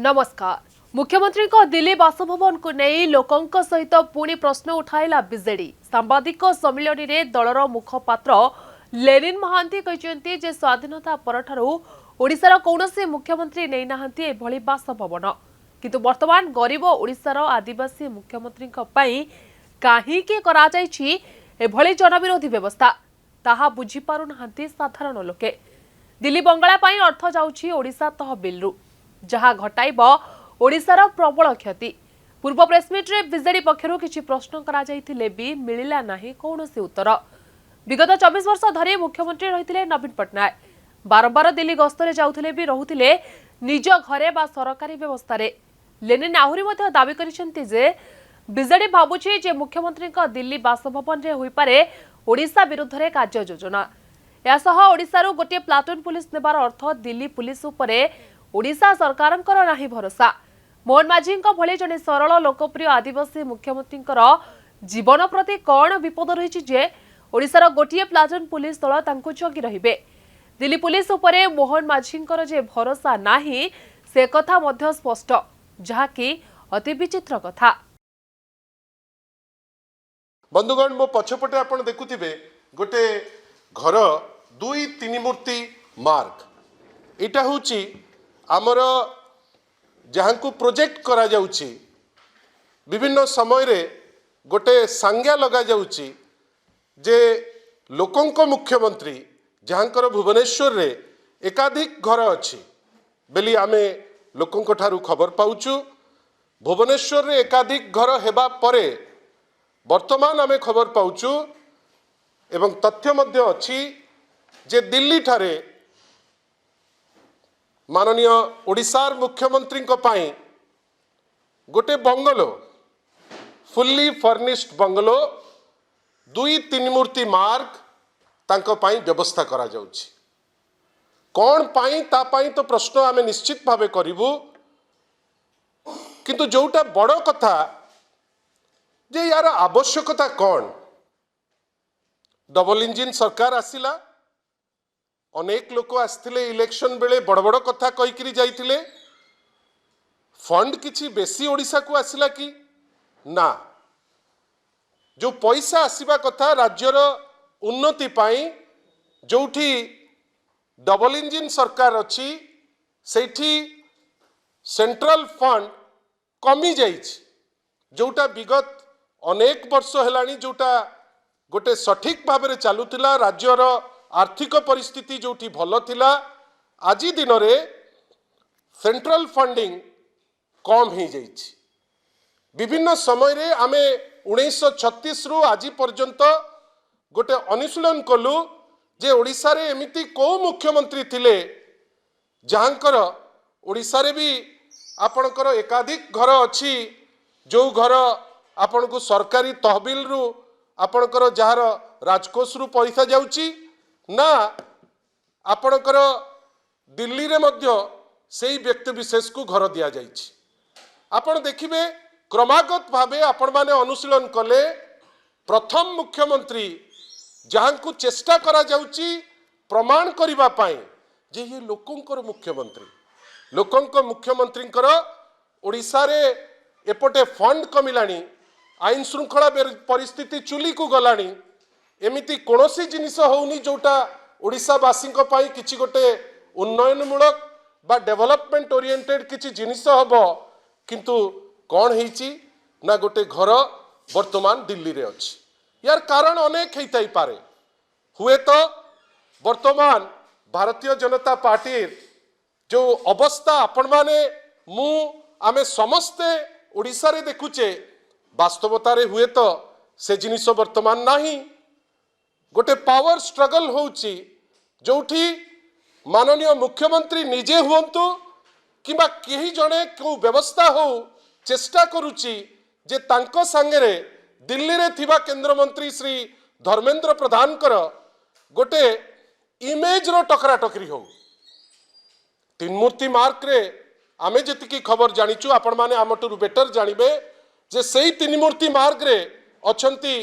नमस्कार। मुख्यमंत्री को दिल्ली बासभवन को नहीं लोकों सहित पुणी प्रश्न उठाइला बीजेडी। सांबादिक सम्मिलन में दलर मुखपात्र लेनिन महांती कहते जे स्वाधीनता परठारु ओडिशार कौनसी मुख्यमंत्री नहीं नाहंती एभली बासभवन, किंतु वर्तमान गरीब ओडिशार आदिवासी मुख्यमंत्री काहींके करा जायछि एभली जनविरोधी व्यवस्था ताहा बुझी पारु नाहंती साधारण लोके। दिल्ली बंगला पाई अर्थ जाउछि ओडिशा तहबिलरु, जहा घटाइब ओडिशार प्रबल क्षति। पूर्व प्रेसमिट रे बीजेडी पक्षरु किछि प्रश्न करा जायथिले भी मिलिला नाही कौनसी उत्तर। विगत 24 वर्ष धरि मुख्यमंत्री रहिथिले नवीन पटनायक। बारंबार दिल्ली गस्तरे जाउथिले भी रहुथिले निज घरे बा सरकारी व्यवस्था रे। लेनिन आहुरी मध्ये दाबी करिसेंती जे बीजेडी भाबुछि जे मुख्यमंत्री का दिल्ली बासभवन रे होई पारे ओडिशा विरुद्ध रे कार्य योजना। यासह ओडिशारु गोटे प्लाटून पुलिस नेबार अर्थ दिल्ली पुलिस उपरे ओडिशा सरकारंकर नाही भरोसा। मोहन माझींक भली जने सरल लोकप्रिय आदिवासी मुख्यमंत्रींकर जीवन प्रति कौन विपद रही जे ओडिशार गोटे प्लाटून पुलिस दल तांकु जगी रहिबे। दिल्ली पुलिस उपरे मोहन माझींकर जे भरोसा नाही से कथा मध्य स्पष्ट, जहाकी अति विचित्र कथा। बंधुगण मो पछपटे आपण देखुथिबे गोटे घर 2-3 मूर्ति मार्ग। इटा होची आमर जहाँ को प्रोजेक्ट करा जाउची विभिन्न समय रे गोटे संज्ञा लगा जाउची जे लोकंक मुख्यमंत्री जहाँकर भुवनेश्वर रे एकाधिक घर अच्छी बेली आमे लोकंक ठारू खबर पाउचु। भुवनेश्वर रे एकाधिक घर हेबा परे वर्तमान आमे खबर पाउचु एवं तथ्य मध्य अच्छी जे दिल्ली ठारे माननीय ओडिशार मुख्यमंत्री गोटे बंगलो फुल्ली फर्निश्ड बंगलो 2-3 मूर्ति मार्ग तांको पाई व्यवस्था करा जाउछि। कौन पाई ता पाई तो प्रश्न आमे निश्चित भावे करिवु, किंतु जोटा बड़ कथा जे यार आवश्यकता कौन। डबल इंजिन सरकार आसिला, अनेक लोक आसथिले इलेक्शन बेले बड़ बड़ कथा कहीकि जाइथिले। फंड किछि बेसी ओडिशा को आसिला कि ना? जो पैसा आसीबा कथा राज्यर उन्नति पाई जोठी डबल इंजिन सरकार अच्छी सेठी सेंट्रल फंड कमी जाइछि, जोटा विगत अनेक वर्ष हेलानी जोटा गोटे सठिक भाव में चलुला। राज्यर आर्थिक परिस्थिति जोठी भल थिला, आजी दिन रे सेंट्रल फंडिंग कम हो जाइछि। विभिन्न समय रे आमे 1936 रु आजी पर्यंत गोटे अनुशीलन कलु जे ओडिशा रे एमिति को मुख्यमंत्री थिले जहाँकर ओडिशा रे भी आपणकर एकाधिक घर अच्छी, जो घर आपण को सरकारी तहबिल रु आपणकर जार राजकोष रु पैसा जाउची ना आपणकर दिल्ली रे मध्य सेही व्यक्ति विशेष को घर दिया जाइछि। आपण देखिबे क्रमागत भावे आपण माने अनुशीलन कले प्रथम मुख्यमंत्री जहाँ को चेष्टा करा जाउची प्रमाण करिबा पाई जे ये लोकंकर मुख्यमंत्री, लोकंक मुख्यमंत्रींकर ओडिशा रे एपटे फंड कमिलानी, आईन श्रृंखला परिस्थिति चुली को गलानी, एमिति कोनोसी जिनिस होउनी जोटा ओडिशावासी किछि गोटे उन्नयनमूलक बा डेवलपमेंट ओरिएंटेड किछि जिनिस हबो, किंतु कौन होइछि ना गोटे घर वर्तमान दिल्ली रे अछि। यार कारण अनेक हेइताई पारे। हुए तो वर्तमान भारतीय जनता पार्टी जो अवस्था आपण माने मु आमे समस्ते ओडिशा रे देखुचे, वास्तवता रे हुए तो से जिनिस वर्तमान नाही। गोटे पावर स्ट्रगल होउची जोठी माननीय मुख्यमंत्री निजे हुंतु किबा केही जणे को व्यवस्था हो चेष्टा करुची जे तांको संगे दिल्ली रे थिबा केंद्र मंत्री श्री धर्मेंद्र प्रधान कर गोटे इमेज रो टकरा टकरी हो। 3 मूर्ति मार्क रे आमे जतिकी खबर जानिचु, आपण माने आमटू बेटर जानिबे जे सेही 3 मूर्ति मार्ग रे अछंती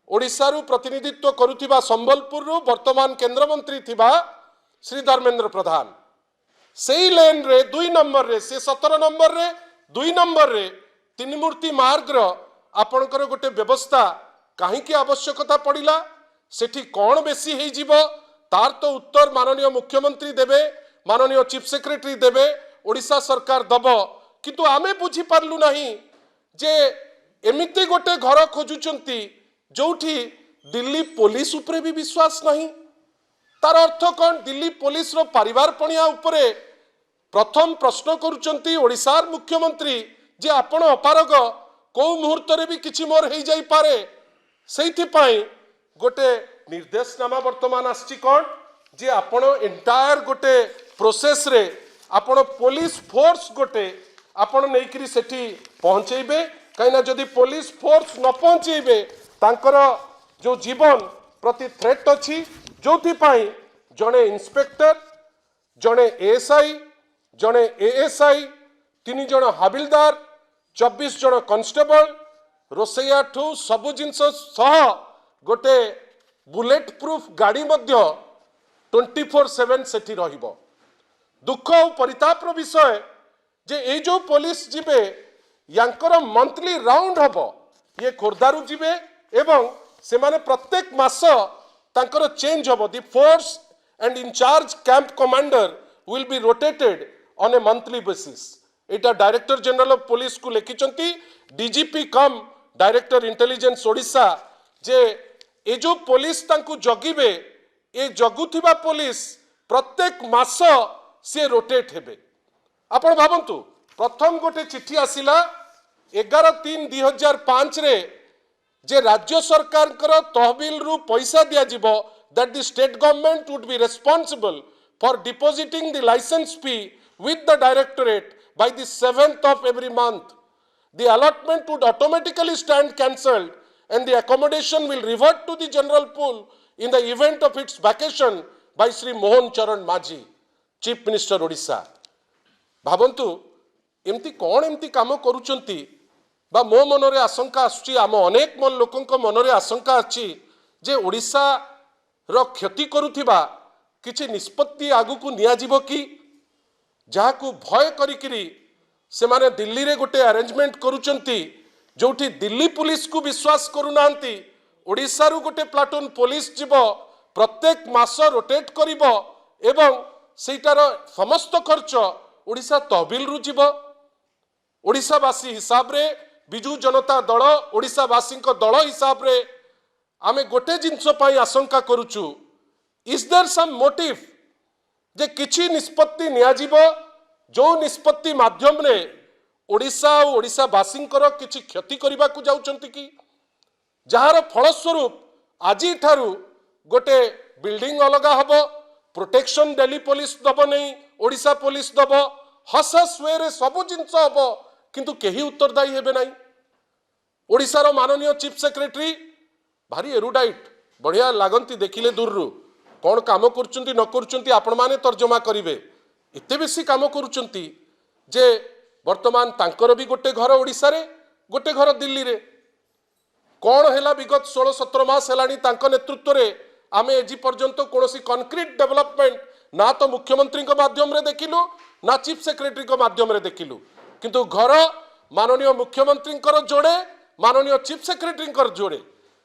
ओडिशा रु प्रतिनिधित्व करुथिबा संबलपुर रु वर्तमान केंद्र मंत्री थिबा श्री धर्मेंद्र प्रधान। सेई लेन रे 2 नंबर रे से 17 नंबर रे 2 नंबर रे तीन मूर्ति मार्ग रो आपणकर गोटे व्यवस्था कहीं आवश्यकता पड़िला सेठी कौन बेसी हो जीवो तार तो उत्तर माननीय मुख्यमंत्री देवे माननीय चीफ सेक्रेटरी देवे ओडिशा सरकार दब किंतु आमे बुझी पारलु नहीं जे एमिति गोटे घर खोजुचंती जोठी दिल्ली पुलिस उपरे भी विश्वास नहीं तार अर्थ कौन दिल्ली पुलिस रो परिवार पणिया उपरे प्रथम प्रश्न करुचंती ओडिशार मुख्यमंत्री जे आपण अपारग को मुहूर्त रे भी किछि मोर हो जाई पारे सेइथिपाई गोटे निर्देशनामा वर्तमान आछि कौन जे आपण एंटायर गोटे प्रोसेस रे आपण पुलिस फोर्स गोटे आपण नेइकरी सेठी पहुंचेबे कहिना जदि पुलिस फोर्स न पहुंचेबे तांकर जो जीवन प्रति थ्रेट अछि जोथि पाई जणे इंस्पेक्टर जणे एएसआई जणे एएसआई 3 जण हाबिलदार 24 जण कांस्टेबल रोसैया ठू सबु जिंस सह गोटे बुलेट प्रूफ गाड़ी मध्य 24/7 सेठी रहिबो दुख और परितापर विषय जे ए जो पुलिस जिबे यांकर मंथली राउंड हबो ये खोर्धारू जिबे एवं से माने प्रत्येक मास तांकर चेंज हबो the force and in charge camp commander will be rotated on a monthly basis एटा डायरेक्टर जनरल ऑफ पुलिस को लिखिचंती DGP cum director intelligence Odisha जे ए जो पुलिस तांकु जगिबे ए जगुथिबा पुलिस प्रत्येक मास से रोटेट हेबे आपण भाबंतु प्रथम गोटे चिट्ठी आसिला 11/3/2005 रे जे राज्य सरकार कर तहबिल रु पैसा दिया जिवो that the state government would be responsible for depositing the license fee with the directorate by the 7th of every month. The allotment would automatically stand cancelled and the accommodation will revert to the general pool in the event of its vacation by Sri Mohan Charan Majhi, Chief Minister Odisha. भावंतु एमती कौन एमती काम करुचंती बा मो मनरे आशंका आसुची आम अनेक मन लोकंक मनरे आशंका अछि जे ओडिशा रो क्षति करुथिबा किछि निष्पत्ति आगु को निया जिवो कि जाहाकू भय करिकिरी से माने दिल्ली रे गोटे अरेंजमेंट करुचंती जोठी दिल्ली पुलिस को विश्वास करूनांती ओडिशा रु गोटे प्लाटून पुलिस जीव प्रत्येक मास रोटेट करिवो एवं सेटार समस्त खर्च ओडिशा तहबिल रु जीव ओडिशावासी हिसाब रे बिजू जनता दल ओडिशावासी दल हिसाब रे आमे गोटे जिनस पाई आशंका करुचु इज देयर सम मोटिव जे किछि निष्पत्ति निया जीव जो निष्पत्ति माध्यम रे ओडिशा और ओडिशावासी किछि क्षति करबा को जाउचंती कि जहार फलस्वरूप आज ठारू गोटे बिल्डिंग अलगा हबो प्रोटेक्शन दिल्ली पुलिस दब नहीं ओडिशा पुलिस दब हस हस वे रे सब जिनस हबो किंतु केही उत्तरदायी हेबे नहीं ओडिशार माननीय चीफ सेक्रेटरी भारी एरुडाइट बढ़िया लागंती देखिले दूर रु कौन काम करुचंती न करुचंती आपण माने तर्जमा करिवे एते बेसी काम करुचंती जे वर्तमान तांकर भी गोटे घर ओडिशा रे गोटे घर दिल्ली रे कौन हैला विगत 16-17 मास हेलानी तांको नेतृत्व रे आमे एजी पर्यंत कोनोसी कंक्रीट डेवलपमेंट ना तो मुख्यमंत्री को माध्यम रे देखिलु ना चीफ सेक्रेटरी को माध्यम रे देखिलु किंतु घर माननीय मुख्यमंत्री जोड़े माननीय चीफ सेक्रेटरी जोड़े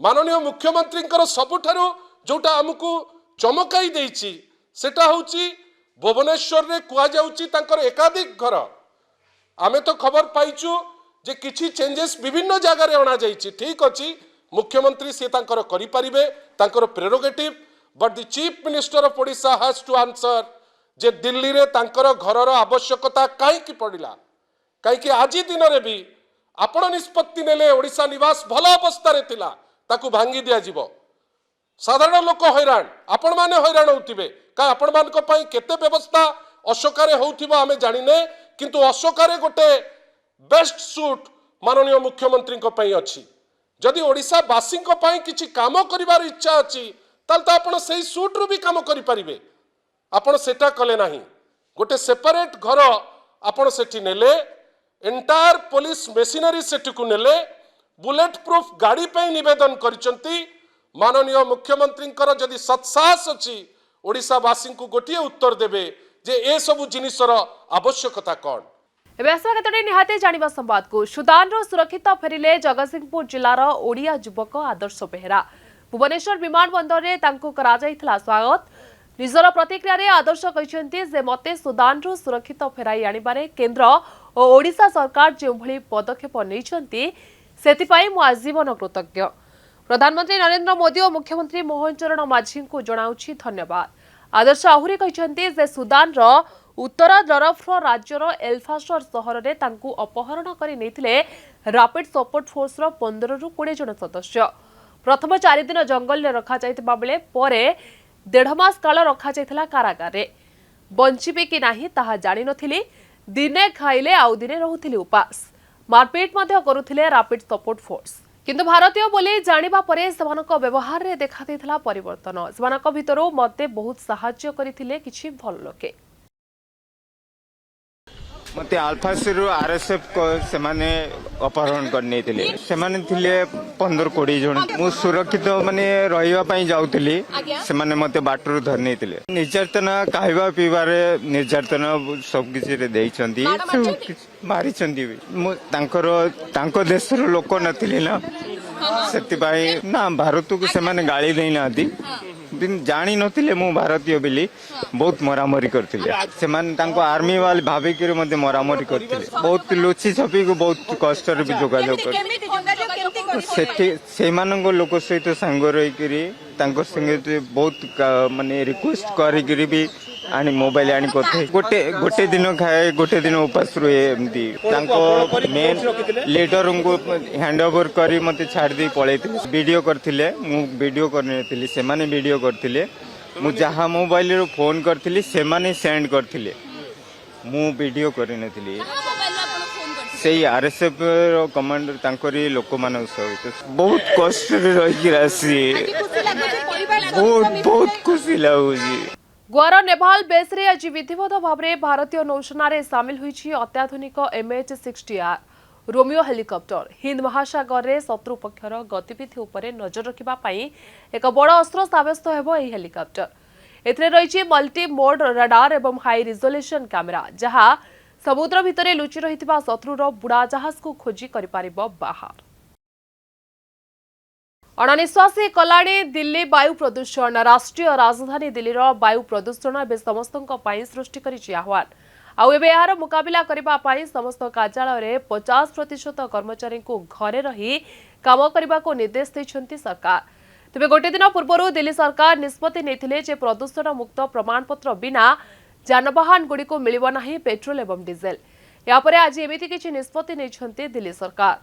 माननीय मुख्यमंत्री सबुठारु जोटा आमको चमकाई देइछि सेटा होउछि भुवनेश्वर रे कुआ जाउछि तांकर एकाधिक घर आमे तो खबर पाइछु जे किछि चेंजेस विभिन्न जगह रे अना जाइछि ठीक अछि मुख्यमंत्री से तांकर करि परिबे तांकर prerogative but the chief minister of Odisha has to answer जे दिल्ली रे तांकर घरर आवश्यकता काई की पड़िला काई कि आज दिन रे भी आपण निष्पत्ति नेले ओडिशा निवास भल अवस्था रे थिला ताकू भांगी दिया जीवो साधारण लोक हैरान आपण माने हैरान होतिबे का आपण मान को पई केते व्यवस्था अशोकारे होउथिबो आमे जानिने किंतु अशोकारे गोटे बेस्ट सूट माननीय मुख्यमंत्री को पई अछि जदि ओडिशा वासी को पई किछि काम करिवार इच्छा अछि ताल त आपण सेही सूट रु भी काम करि परिबे आपण सेटा कले नाही गोटे सेपरेट घर आपण सेठी नेले एंटायर पुलिस मेशिनरी सेठी को नेले बुलेट प्रूफ गाड़ी पे निवेदन करिसंती माननीय मुख्यमंत्री जदि सत्साहस अछि ओडिशावासी को गोटे उत्तर देबे जे ए सब जिनिसर आवश्यकता कौन। ଏବେ ଆସିବା କେତୋଟି ନିହାତି ଜାଣିବା ସମ୍ବାଦକୁ। ସୁଦାନରୁ ସୁରକ୍ଷିତ ଫେରିଲେ ଜଗତସିଂହପୁର ଜିଲ୍ଲାର ଓଡ଼ିଆ ଯୁବକ ଆଦର୍ଶ ବେହେରା। ଭୁବନେଶ୍ୱର ବିମାନ ବନ୍ଦରରେ ତାଙ୍କୁ କରାଯାଇଥିଲା ସ୍ୱାଗତ। ନିଜର ପ୍ରତିକ୍ରିୟାରେ ଆଦର୍ଶ କହିଛନ୍ତି ଯେ ମୋତେ ସୁଦାନରୁ ସୁରକ୍ଷିତ ଫେରାଇ ଆଣିବାରେ କେନ୍ଦ୍ର ଓ ଓଡ଼ିଶା ସରକାର ଯେଉଁଭଳି ପଦକ୍ଷେପ ନେଇଛନ୍ତି ସେଥିପାଇଁ ମୁଁ ଆଜୀବନ କୃତଜ୍ଞ। ପ୍ରଧାନମନ୍ତ୍ରୀ ନରେନ୍ଦ୍ର ମୋଦି ଓ ମୁଖ୍ୟମନ୍ତ୍ରୀ ମୋହନ ଚରଣ ମାଝୀଙ୍କୁ ଜଣାଉଛି ଧନ୍ୟବାଦ। ଆଦର୍ଶ ଆହୁରି କହିଛନ୍ତି ଯେ ସୁଦାନର उत्तर दरफ्र राज्यर एल्फासर सहर में अपहरण कर रैपिड सपोर्ट फोर्स 15 ରୁ 20 जन सदस्य प्रथम 4 दिन जंगल में रखा बेले पर 1.5 मास काल रखा कारागार बंचिबे कि नाही ताहा जानि नथिली। दिने खाइले आउ दिने रहुथिले उपास मारपीट करुथिले रैपिड सपोर्ट फोर्स। किंतु भारतीय बोली जानिबा परे सेमानक व्यवहार रे देखा देथिला परिवर्तन। सेमानक भितरो मते बहुत सहाय्य करिथिले किछि भल लोके। मते आल्फासरू आरएसएफ को सेमाने अपहरण करने थिले। सेमाने थिले 15-20 जन। मु सुरक्षित माने रहिबा पई जाउतली। सेमाने मते बाटरू धरने थिले। निर्यातना खाइबा पीबारे निर्यातना सब किछि रे देइछंती मारिछंती। मु तांको देशर लोक नथिले ना सेति पई ना भारत को सेमाने गाली देई नाती। जानी नथिले मु भारतीय बिली बहुत मरामरी करथिले। सेमान तांको आर्मी वाले भाभी के मते मरामरी करथिले। बहुत लुची छपी को बहुत कष्ट रे भी जोगाजोग कर सेठी सेमानंग लोक सहित संग रही करी तांको संगे बहुत माने रिक्वेस्ट करी करी भी आनी मोबाइल आनी करथे। गोटे दिन खाए गोटे दिन उपास रहे एमती। तांको मेन लीडर को हैंड ओवर करी मते छाड़ दी पळेथिले। वीडियो करथिले मु वीडियो करनेथिले सेमाने वीडियो करथिले। मु जहा मोबाइल रो फोन करथिली सेमाने सेंड करथिले मु वीडियो करनेथिली। सेही आरएसएफ रो कमांडर तांकरी लोक मानक सहित बहुत कष्ट रे रही रासी बहुत खुशी लागुजी। गोवार नेभाल बेस रे आज विधिवत भाव में भारतीय नौसेना सामिल होईछि अत्याधुनिक MH-60R रोमियो हेलिकॉप्टर। हिंद महासागर रे शत्रु पक्षर गतिविधि उपरे नजर रखिबा पई एक बड़ अस्त्र साब्यस्त हेबो एही हेलिकॉप्टर। एथरे रहिछि मल्टी मोड रडार एवं हाई रिजोल्यूशन कैमेरा जहा समुद्र भितरे लुचि रहितिबा शत्रुर बुड़ा जहाज को खोजी करि पारिबो बाहर। अणनिश्वासी कलाणी दिल्ली वायु प्रदूषण। राष्ट्रीय राजधानी दिल्लीर वायु प्रदूषण एवं समस्त सृष्टि करिछि आह्वान। आउ एबे यार मुकाबिला करिबा पाई समस्त कार्यालय रे 50% कर्मचारी को घरे रही काम करबा को निर्देश दैछंती सरकार। तबे गोटे दिन पूर्व दिल्ली सरकार निष्पत्ति नेथिले जे प्रदूषण मुक्त प्रमाणपत्र बिना जानवाहन गुडी को मिलिबो नाही पेट्रोल एवं डीजेल। या परे आज एमिति किछि निष्पत्ति नेछंती दिल्ली सरकार।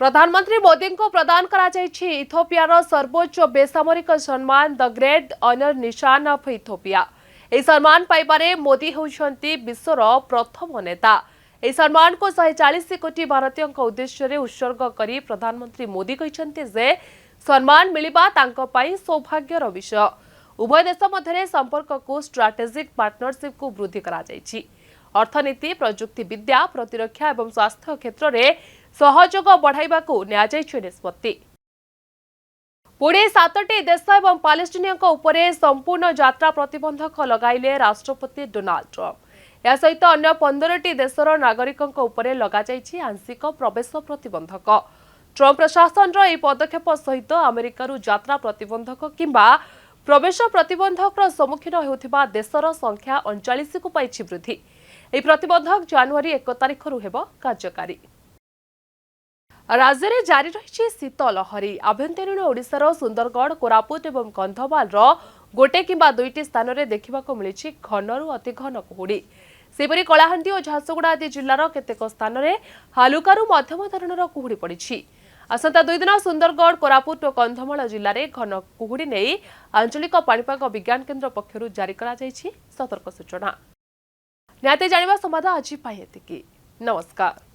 प्रधानमंत्री मोदी को प्रदान करा जायछि इथियोपियार सर्वोच्च बेसामरिक सम्मान द ग्रेट ऑनर निशान ऑफ इथियोपिया। एही सम्मान पाइबारे मोदी होउछंती विश्वर प्रथम नेता। एही सम्मान को 140 कोटी भारतीयों उद्देश्य रे उत्सर्ग करी प्रधानमंत्री मोदी कहिसंती जे सम्मान मिलिबा तांको पई सौभाग्यर विषय। उभय देश मध्यरे संपर्क को स्ट्रैटेजिक पार्टनरशिप को वृद्धि करा जायछि। अर्थनीति प्रजुक्ति विद्या प्रतिरक्षा एवं स्वास्थ्य क्षेत्र में सहयोग बढ़ाइबा को निष्पत्ति। पुणे 7टी देश एवं पालेस्टीनियों उपरे संपूर्ण यात्रा प्रतिबंधक लगाइले राष्ट्रपति डोनाल्ड ट्रम्प। या सहित अन्य 15टी देशर नागरिकों उपरे लगा जाइछि आंशिक प्रवेश प्रतिबंधक। ट्रम्प प्रशासन रो पदक्षेप सहित अमेरिकार यात्रा प्रतिबंधक किंबा प्रवेश प्रतिबंधक सम्मुखीन होउथिबा देशर संख्या 39 को पाइछि वृद्धि। एही प्रतिबंधक जनवरी 1 तारिखरु हेबो कार्यकारी। राज्य में जारी रही शीत लहरी। आभ्यंतरीण ओडिशार सुंदरगढ़ कोरापुट और कंधमाल गोटे किंबा 2टी स्थान में देखा मिली घनरू अति घन कुहुड़ी। सेपरी कलाहांडी और झारसुगुड़ा आदि जिलार केतेक स्थान में हालुकारु मध्यम धरणर कुहुड़ी पड़ी। आसंता 2 दिन सुंदरगढ़ कोरापुट और कंधमाल जिले में घन कुहुड़ी नहीं आंचलिक पाणीपाग विज्ञान केन्द्र पक्षर जारी करा सतर्क सूचना। निहाती जानिबा संवाद आज नमस्कार।